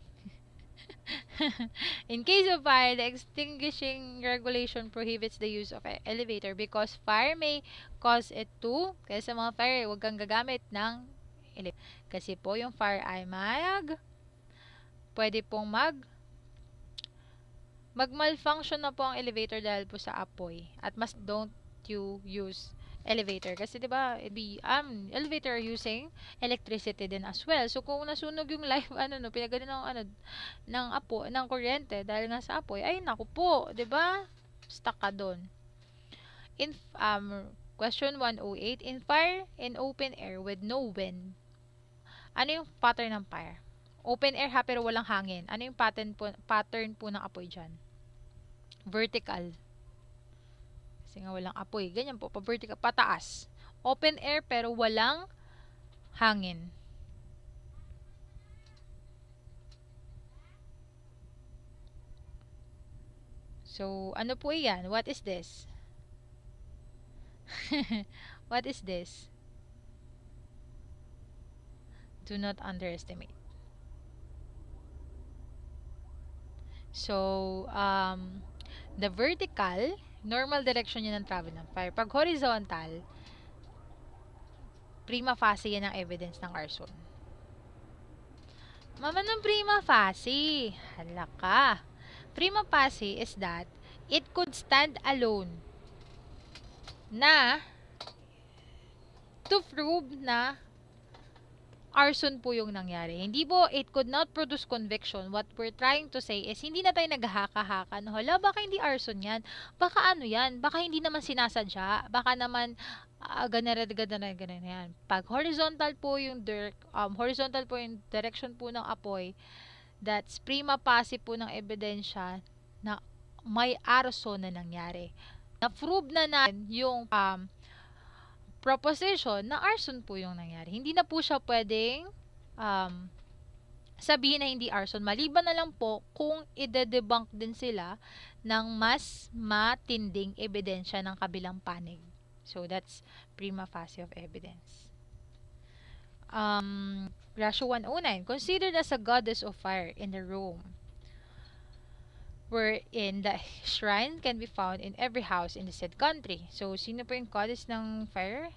In case of fire, the extinguishing regulation prohibits the use of elevator because fire may cause it to, kaya sa mga fire, huwag kang gagamit ng elevator. Kasi po yung fire ay pwede pong mag-malfunction na po ang elevator dahil po sa apoy. At mas don't you use elevator kasi 'di ba elevator are using electricity din as well. So kung nasunog yung live pinagano ng apo ng kuryente dahil nga sa apoy, ay naku po, 'di ba? Stuck ka doon. In question 108, in fire in open air with no wind. Ano yung pattern ng fire? Open air ha pero walang hangin. Ano yung pattern po ng apoy diyan? Vertical. Kasi nga walang apoy. Ganyan po, pa-vertical, pataas. Open air pero walang hangin. So, ano po yan? What is this? What is this? Do not underestimate. So, the vertical, normal direction yun ng travel ng fire. Pag horizontal, prima facie yan ang evidence ng arson. Mama ng prima facie. Hala ka. Prima facie is that it could stand alone na to prove na arson po yung nangyari. Hindi po, it could not produce conviction. What we're trying to say is, hindi na tayo naghahaka-haka. Hala, baka hindi arson yan. Baka ano yan. Baka hindi naman sinasadya. Baka naman, ganun yan. Pag horizontal po yung direction po ng apoy, that's prima facie po ng ebidensya na may arson na nangyari. Na-prove na natin yung proposition na arson po yung nangyari. Hindi na po siya pwedeng sabihin na hindi arson. Maliban na lang po kung ide-debunk din sila ng mas matinding ebidensya ng kabilang panig. So, that's prima facie of evidence. Ratio 109. Considered as a goddess of fire in the Rome, wherein the shrine can be found in every house in the said country. So, sino po yung goddess ng fire?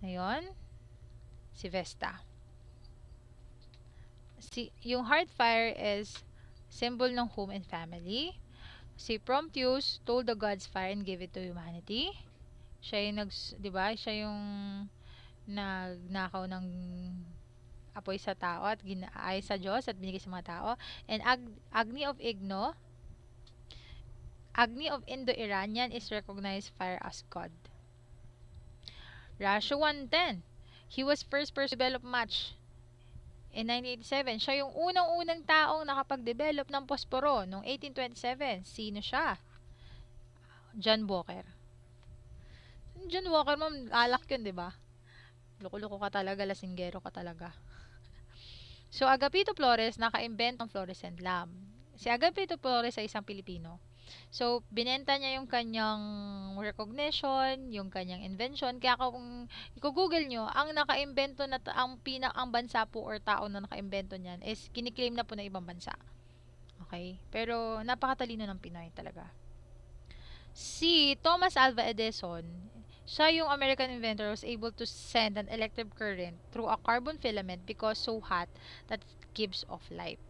Ngayon, si Vesta. Yung heart fire is symbol ng home and family. Si Prometheus told the gods fire and gave it to humanity. Siya yung siya yung nagnakaw ng apoy sa tao at ay sa Diyos at binigay sa mga tao. And Agni of Indo-Iranian is recognized fire as God. Ratio 110. He was first person to develop match in 1987. Siya yung unang-unang taong nakapag-develop ng posporo noong 1827. Sino siya? John Walker. John Walker, ma'am, alak yun, di ba? Loko-loko ka talaga, lasinggero ka talaga. So, Agapito Flores, naka-invent ng fluorescent lamp. Si Agapito Flores ay isang Pilipino. So, binenta niya yung kanyang recognition, yung kanyang invention. Kaya kung i-google nyo, ang naka-invento na ang bansa po or tao na naka-invento niyan is kiniklaim na po ng ibang bansa. Okay? Pero napakatalino ng Pinoy talaga. Si Thomas Alva Edison, siya yung American inventor who was able to send an electric current through a carbon filament because so hot that it gives off light.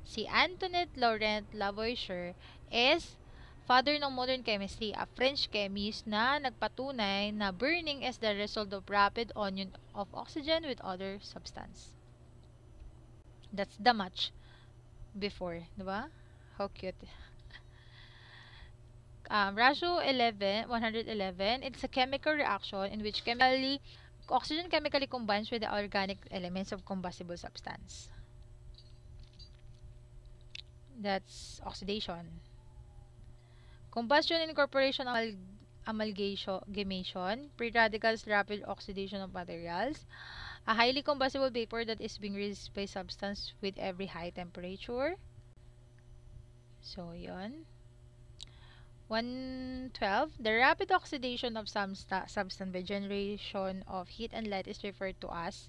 Si Antoinette Laurent Lavoisier is father ng modern chemistry, a French chemist na nagpatunay na burning is the result of rapid union of oxygen with other substance. That's the match before, diba? How cute. Ratio 111, it's a chemical reaction in which oxygen chemically combines with the organic elements of combustible substance. That's oxidation. Combustion, incorporation, amalgamation, free radicals, rapid oxidation of materials, a highly combustible vapor that is being released by substance with every high temperature. So, yun. 112. The rapid oxidation of some substance by generation of heat and light is referred to as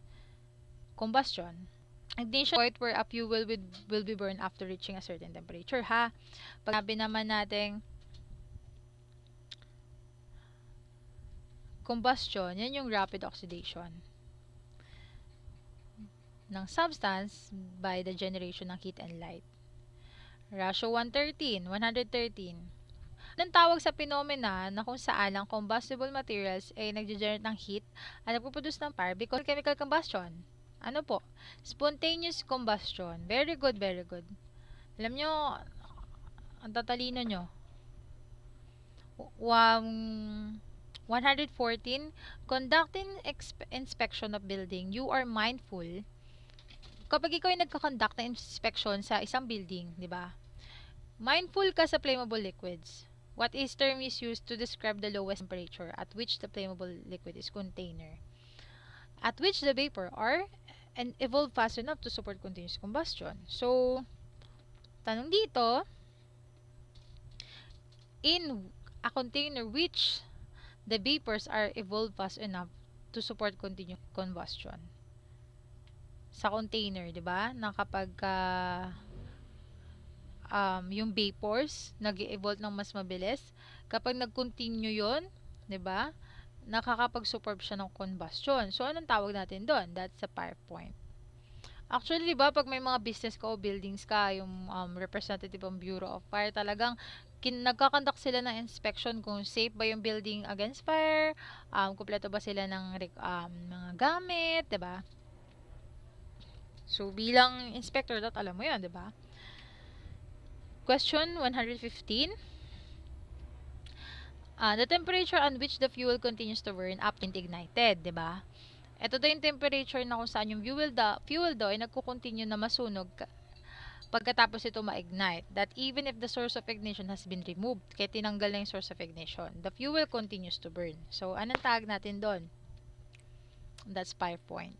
combustion. Ignition point where a fuel will be burned after reaching a certain temperature, ha. Pag sabi naman natin combustion, yan yung rapid oxidation ng substance by the generation ng heat and light. Ratio 113. Anong tawag sa phenomena na kung saan ang combustible materials ay nag-generate ng heat at nagpo-produce ng fire because chemical combustion? Ano po? Spontaneous combustion. Very good, very good. Alam nyo, ang tatalino nyo. 114. Conducting inspection of building. You are mindful. Kapag ikaw ay nagka-conduct ng inspection sa isang building, di ba? Mindful ka sa flammable liquids. What is term is used to describe the lowest temperature at which the flammable liquid is container, at which the vapor are and evolve fast enough to support continuous combustion. So, tanong dito, in a container which the vapors are evolved fast enough to support continuous combustion. Sa container, di ba? Na kapag yung vapors nag-evolve ng mas mabilis, kapag nag-continue yon, 'di ba? Nakakapag-support siya ng combustion. So anong tawag natin doon? That's a fire point. Actually, 'di ba, pag may mga business ka o buildings ka, yung representative ng Bureau of Fire, talagang nagkakonduct sila ng inspection kung safe ba yung building against fire, kumpleto ba sila ng mga gamit, 'di ba? So bilang inspector, alam mo 'yan, 'di ba? Question 115. The temperature on which the fuel continues to burn up and ignited, 'di ba? Ito daw yung temperature na kung saan yung fuel daw ay nagko-continue na masunog pagkatapos ito ma-ignite. That even if the source of ignition has been removed, kaya tinanggal na yung source of ignition, the fuel continues to burn. So, anong tag natin doon? That's fire point.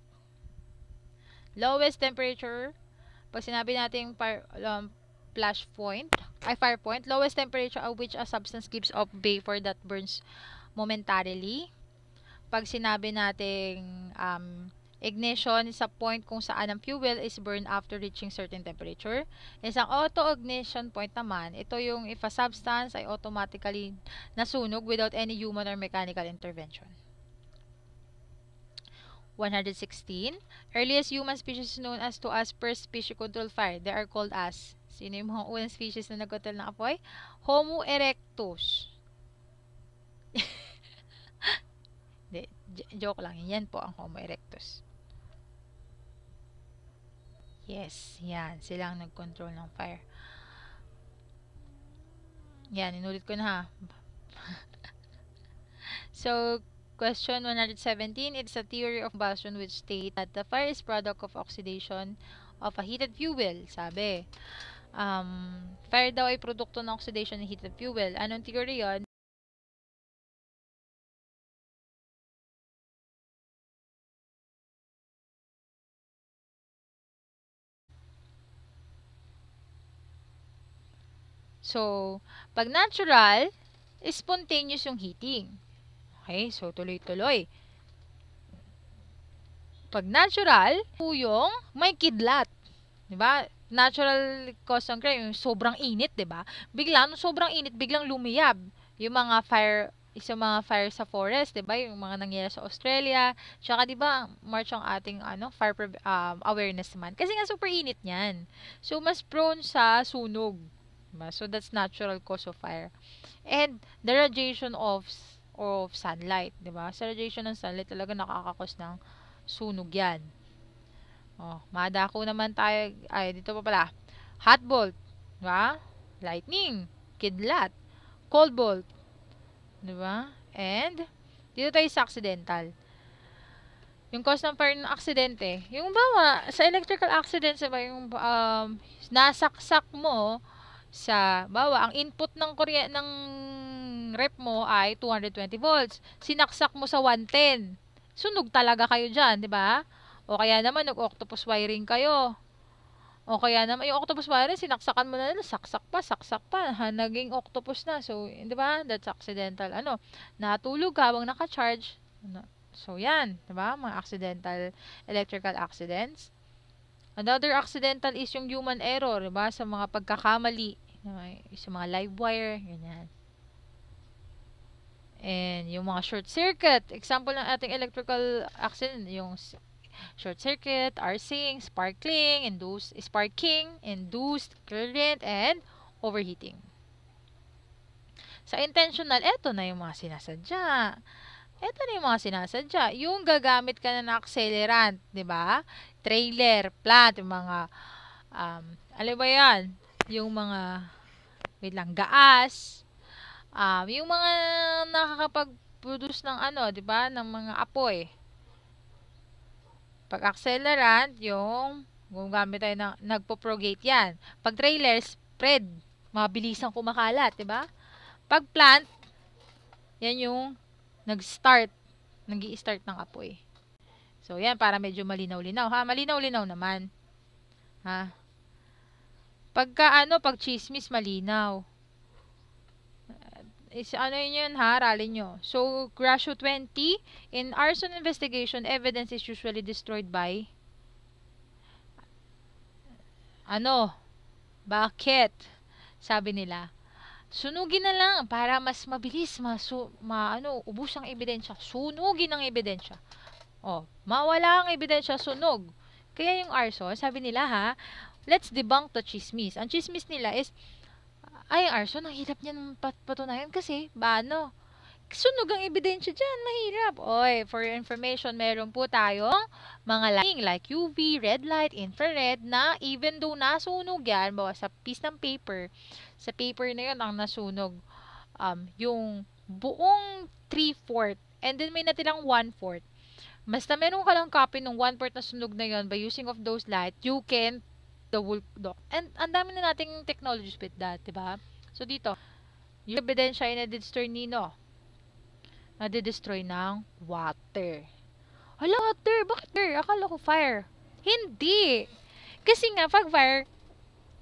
Lowest temperature, pag sinabi natin fire point, lowest temperature at which a substance gives off vapor that burns momentarily. Pag sinabi nating ignition sa point kung saan ang fuel is burned after reaching certain temperature. Isang auto-ignition point naman, ito yung if a substance ay automatically nasunog without any human or mechanical intervention. 116. Earliest human species known as first species control fire. They are called as, sino yung mga unang species na nagkontrol ng apoy? Homo erectus. Joke lang. Yan po ang Homo erectus. Yes, yan. Sila ang nag-control ng fire. Yan, inulit ko na ha. So, question 117. It's a theory of combustion which states that the fire is product of oxidation of a heated fuel. Sabi, fire daw ay produkto ng oxidation ng heated fuel. Anong theory yon? So, pag natural, spontaneous yung heating. Okay, so tuloy-tuloy. Pag natural, yung may kidlat. Diba? Natural cause ng crime, yung sobrang init, diba? Bigla, nung sobrang init, biglang lumiyab. Yung mga fire sa forest, diba? Yung mga nangyayari sa Australia. Tsaka, diba, March ang ating, fire awareness man. Kasi nga, super init niyan. So, mas prone sa sunog. Diba? So, that's natural cause of fire. And, the radiation of sunlight, 'di ba? Sa radiation ng sunlight talaga nakakakos ng sunog 'yan. Oh, madako naman tayo dito pa pala. Hot bolt, 'di ba? Lightning, kidlat, cold bolt, 'di ba? And dito tayo sa accidental. Yung cause ng fire ng aksidente, yung bawa sa electrical accident sa yung nasaksak mo sa bawa ang input ng ng rep mo ay 220 volts. Sinaksak mo sa 110. Sunog talaga kayo dyan, di ba? O kaya naman, nag-octopus wiring kayo. O kaya naman, yung octopus wiring, sinaksakan mo na, saksak pa, naging octopus na. So, di ba? That's accidental. Natulog ka habang naka-charge. So, yan, diba? Mga accidental electrical accidents. Another accidental is yung human error, diba? Sa mga pagkakamali, sa mga live wire, ganyan. And yung mga short circuit, example ng ating electrical accident, yung short circuit, arcing, sparking, induced current, and overheating. Sa intentional, eto na yung mga sinasadya. Ito na yung mga sinasadya. Yung gagamit ka na ng accelerant, di ba? Trailer, plant, yung mga, ano ba yan? Yung mga, wait lang, gaas, yung mga nakakapag-produce ng ano, di ba? Ng mga apoy. Pag accelerant, yung gumagamit tayo ng, nagpo-propagate yan. Pag trailer, spread, mabilisang kumakalat, di ba? Pag plant, yan yung nag-start ng apoy. So, yan, para medyo malinaw-linaw, ha? Malinaw-linaw naman. Ha? Pag chismis, malinaw. Ano yun, ha? Aralin nyo. So, ratio 20, in arson investigation, evidence is usually destroyed by bakit? Sabi nila, sunugin na lang para mas mabilis, ubos ang ebidensya. Sunugin ang ebidensya. Mawala ang ebidensya, sunog. Kaya yung arson, sabi nila let's debunk the chismis. Ang chismis nila is, ay, arson, ang hirap niyan patunayan kasi, sunog ang ebidensya dyan, mahirap. For your information, meron po tayong mga lighting like UV, red light, infrared na even though nasunog yan, sa piece ng paper, sa paper na yun ang nasunog, yung buong 3/4 and then may natirang 1/4. Basta meron ka lang copy ng 1/4 na sunog na yon, by using of those light, you can the wolf dog. And ang dami na nating technologies with that, diba? So dito, yung ebidensya ay na-destroy nade-destroy ng water. Hala, water? Bakit water? Akala ko fire. Hindi. Kasi nga, pag fire,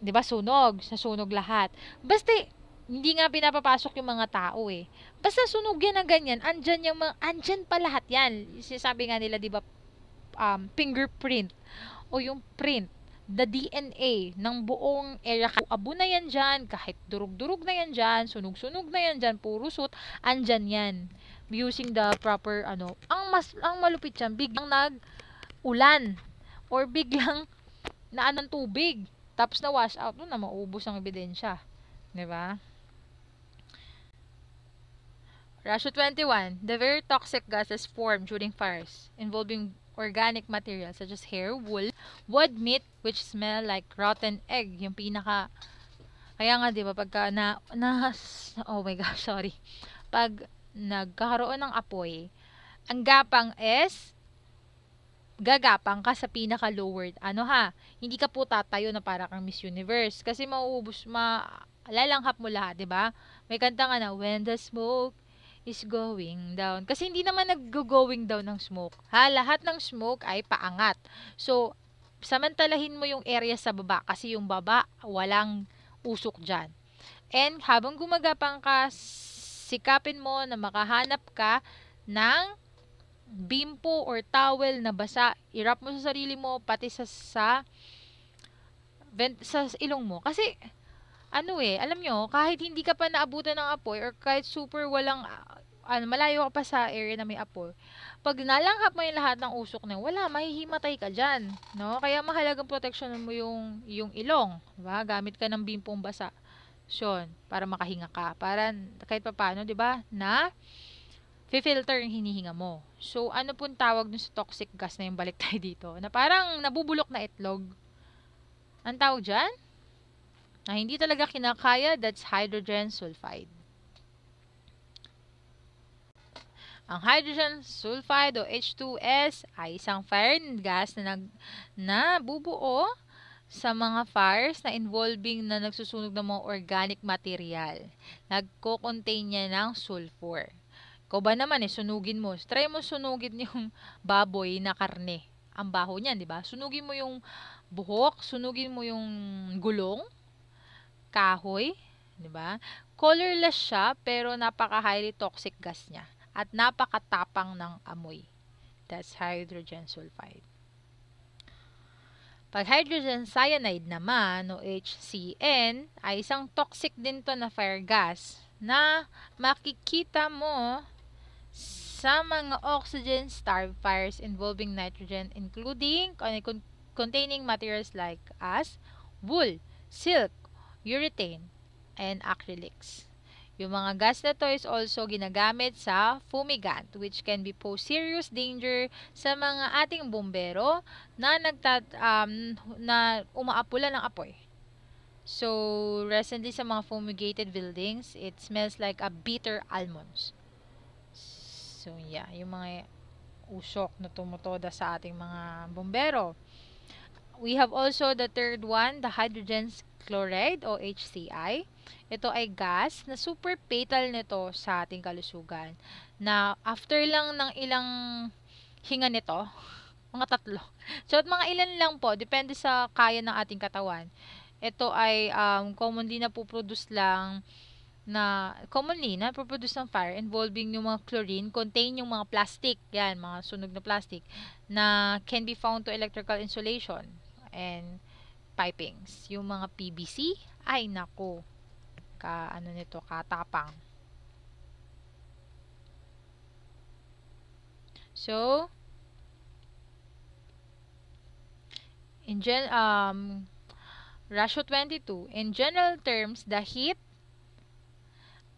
di ba nasunog lahat. Basta, hindi nga pinapapasok yung mga tao eh. Basta sunog yan na ganyan, andyan pa lahat yan. Sabi nga nila, di ba, fingerprint, o yung print, the DNA ng buong area. Abo na yan dyan, kahit durug-durug na yan dyan, sunog-sunog na yan dyan, puro suit, andyan yan. Using the proper, ang malupit yan, biglang nag-ulan, or biglang ng tubig, tapos na wash out, na maubos ang ebidensya. Diba? Ratio 21, the very toxic gases formed during fires involving organic materials such as hair, wool, wood, meat, which smell like rotten egg. Yung pinaka, kaya nga, diba, pagka oh my gosh, sorry. Pag nagkakaroon ng apoy, ang gapang is, gagapang ka sa pinaka-lowered. Hindi ka po tatayo na para kang Miss Universe. Kasi lalanghap mo lahat, diba? May kanta nga na, when the smoke is going down. Kasi hindi naman nag-going down ng smoke. Lahat ng smoke ay paangat. So, samantalahin mo yung area sa baba. Kasi yung baba, walang usok dyan. And habang gumagapang ka, sikapin mo na makahanap ka ng bimpo or towel na basa. Irap mo sa sarili mo, pati sa ilong mo. Kasi, alam nyo, kahit hindi ka pa naabutan ng apoy or kahit super walang, malayo ka pa sa area na may apoy, pag nalanghap mo yung lahat ng usok na yun, mahihimatay ka dyan, no? Kaya mahalagang protection mo yung ilong, diba? Gamit ka ng bimpong basa. Para makahinga ka. Para kahit paano, diba, na filter yung hinihinga mo. So, ano pong tawag dun sa toxic gas na yung, balik tayo dito, na parang nabubulok na itlog? Ang tawag dyan? Na hindi talaga kinakaya, that's hydrogen sulfide. Ang hydrogen sulfide o H2S ay isang fire gas na bubuo sa mga fires na involving na nagsusunog ng mga organic material. Nagko-contain niya ng sulfur. Ikaw ba naman sunugin mo. Try mo sunugin yung baboy na karne. Ang baho niyan, di ba? Sunugin mo yung buhok, sunugin mo yung gulong, kahoy, di ba? Colorless siya, pero napaka-highly toxic gas niya. At napakatapang ng amoy. That's hydrogen sulfide. Pag hydrogen cyanide naman, o HCN, ay isang toxic din to na fire gas na makikita mo sa mga oxygen-starved fires involving nitrogen, including containing materials like as wool, silk, urethane, and acrylics. Yung mga gas na to is also ginagamit sa fumigant, which can be pose serious danger sa mga ating bumbero na na umaapula ng apoy. So, recently sa mga fumigated buildings, it smells like a bitter almonds. So, yeah, yung mga usok na tumutoda sa ating mga bumbero. We have also the third one, the hydrogen chloride o HCI. Ito ay gas na super fatal nito sa ating kalusugan. Na after lang ng ilang hinga nito, mga 3. So, at mga ilan lang po, depende sa kaya ng ating katawan. Ito ay commonly na puproduce lang commonly na produce ng fire involving yung mga chlorine, contain yung mga plastic, yan, mga sunog na plastic, na can be found to electrical insulation and pipings. Yung mga PVC, ay nako, katapang. So, ratio 22, in general terms, the heat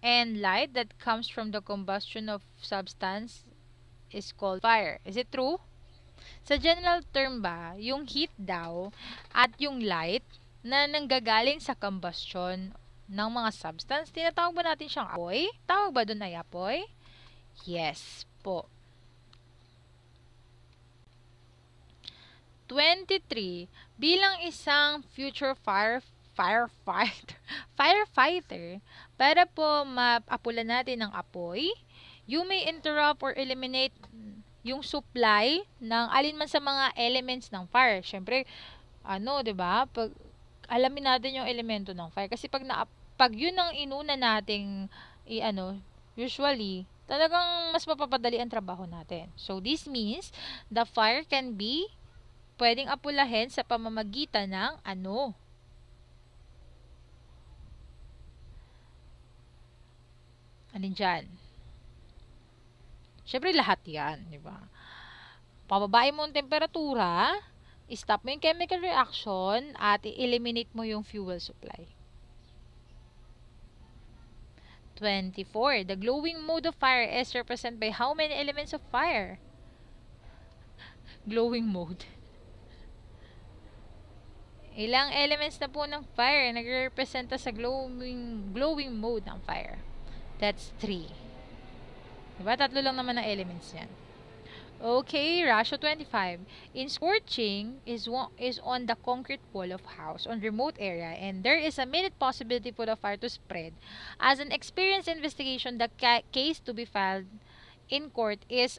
and light that comes from the combustion of substance is called fire. Is it true? Sa general term ba, yung heat daw at yung light na nanggagaling sa combustion ng mga substance, tinatawag ba natin siyang apoy? Tawag ba doon ay apoy? Yes po. 23. Bilang isang future firefighter, para po maapulan natin ng apoy, you may interrupt or eliminate yung supply ng alinman sa mga elements ng fire. Syempre, 'di ba? Pag alamin natin yung elemento ng fire kasi pag yun ang inuna nating usually talagang mas mapapadali ang trabaho natin. So this means the fire can be pwedeng apulahin sa pamamagitan ng alin dyan? Syempre lahat yan, di ba? Pababain mo ang temperatura, stop mo yung chemical reaction, at i-eliminate mo yung fuel supply. 24. The glowing mode of fire is represented by how many elements of fire? Glowing mode. Ilang elements na po ng fire nagre-representa sa glowing mode ng fire? That's 3. Diba? 3 lang naman ang elements yan. Okay, ratio 25. In scorching is on the concrete wall of house on remote area, and there is a minute possibility for the fire to spread. As an experienced investigation, the case to be filed in court is